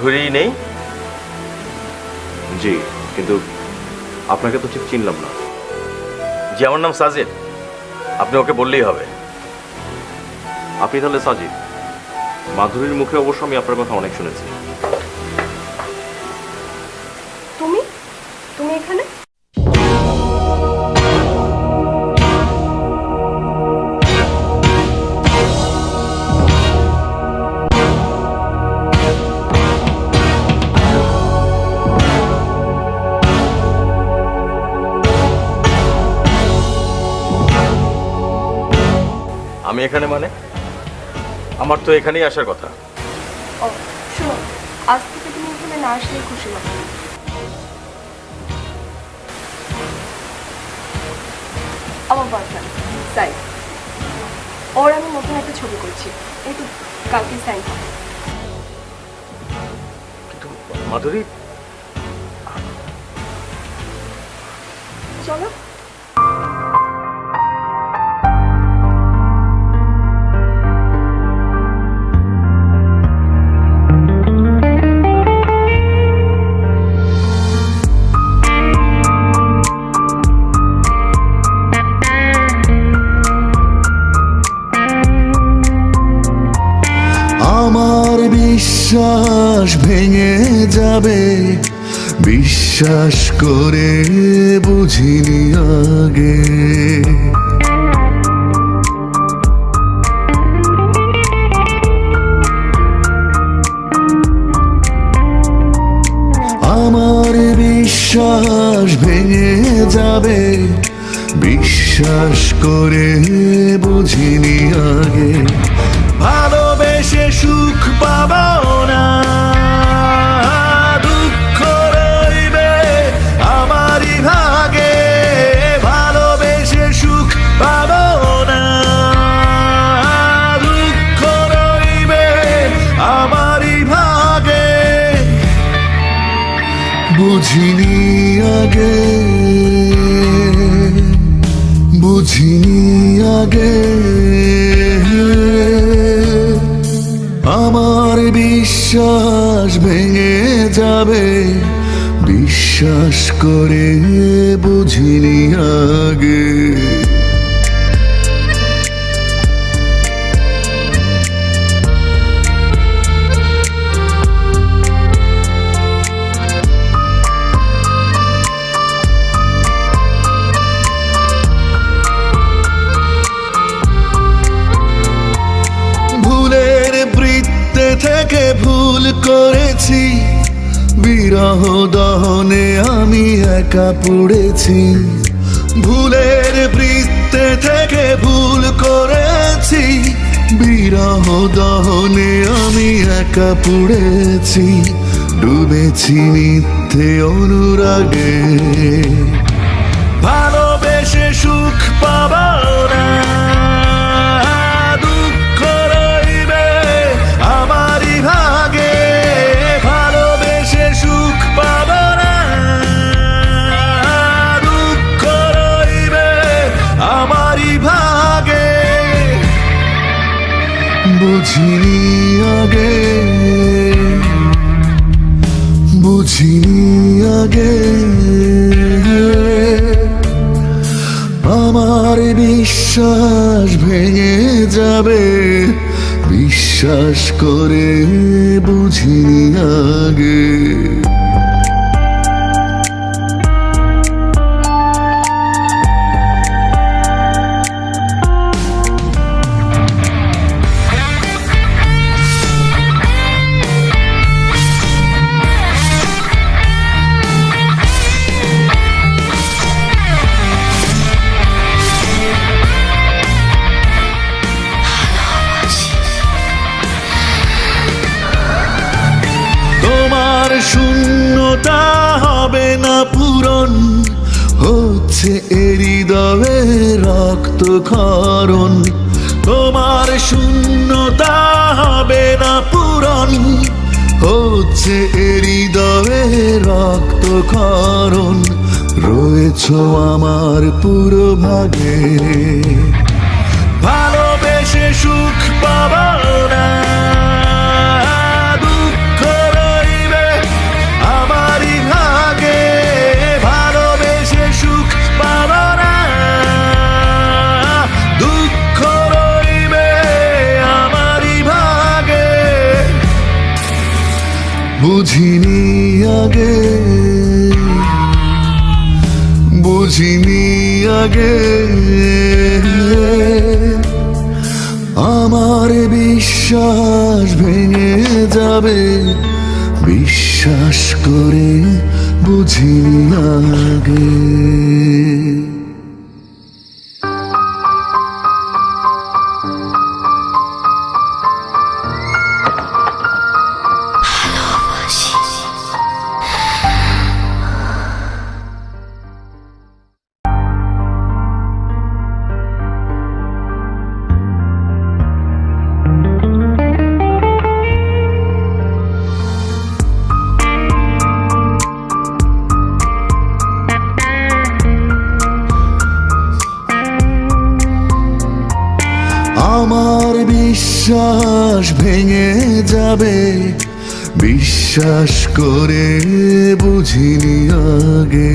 মাধুরী নেই? জি, কিন্তু আপনাকে তো ঠিক চিনলাম না। জি, আমার নাম সাজিদ। আপনি ওকে বললেই হবে। আপনি তাহলে সাজিদ? মাধুরীর মুখে অবশ্য আমি আপনার কথা অনেক শুনেছি। তুমি তুমি এখানে? আমি এখানে মানে? আমার তো এখানেই আসার কথা। ও শোনো, আজ থেকে তুমি এখানে না আসলে খুশি হবে। আমার বয়ফ্রেন্ড সাইদ, ওর আমি নতুন একটা ছবি করছি, এই তো কালকে সাইন হবে। কিন্তু মাধুরী, চলো। আমার বিশ্বাস ভেঙে যাবে, বিশ্বাস করে বুঝিনি আগে। আমার বিশ্বাস ভেঙে যাবে, বিশ্বাস করে বুঝিনি আগে। ভালোবেসে সুখ পাবো না, দুঃখ রইবে আমারই ভাগে। ভালোবেসে সুখ পাবো না, দুঃখ রইবে আমারই ভাগে। বুঝিনি আগে, বুঝিনি আগে। আমার বিশ্বাস ভেঙে যাবে, বিশ্বাস করে বুঝিনি আগে। থেকে ভুল করেছি, বিরহ দহনে আমি একা পড়েছি। ভুলের বৃত্তে থেকে ভুল করেছি, বিরহ দহনে আমি একা পড়েছি। ডুবেছি মিথ্যে অনুরাগে, ভালোবেসে সুখ পাবো না, দুঃখ রইবে আমারই ভাগে। ভালোবেসে সুখ পাবো না, দুঃখ রইবে আমারই ভাগে। বুঝিনি আগে, বুঝিনি আগে। আমার বিশ্বাস ভেঙে যাবে, বিশ্বাস করে বুঝিনি আগে। শূন্যতা হবে না পূরণ, হচ্ছে হৃদয়ে রক্ত ক্ষরণ। তোমার শূন্যতা হবে না পূরণ, হচ্ছে হৃদয়ে রক্ত ক্ষরণ। রয়েছো আমার পুরো ভাগে, ভালোবেসে সুখ পাবো না, দুঃখ রই বুঝিনি আগে, বুঝিনি আগে। আমার বিশ্বাস ভেঙে যাবে, বিশ্বাস করে বুঝিনি আগে। আমার বিশ্বাস ভেঙে যাবে, বিশ্বাস করে বুঝিনি আগে।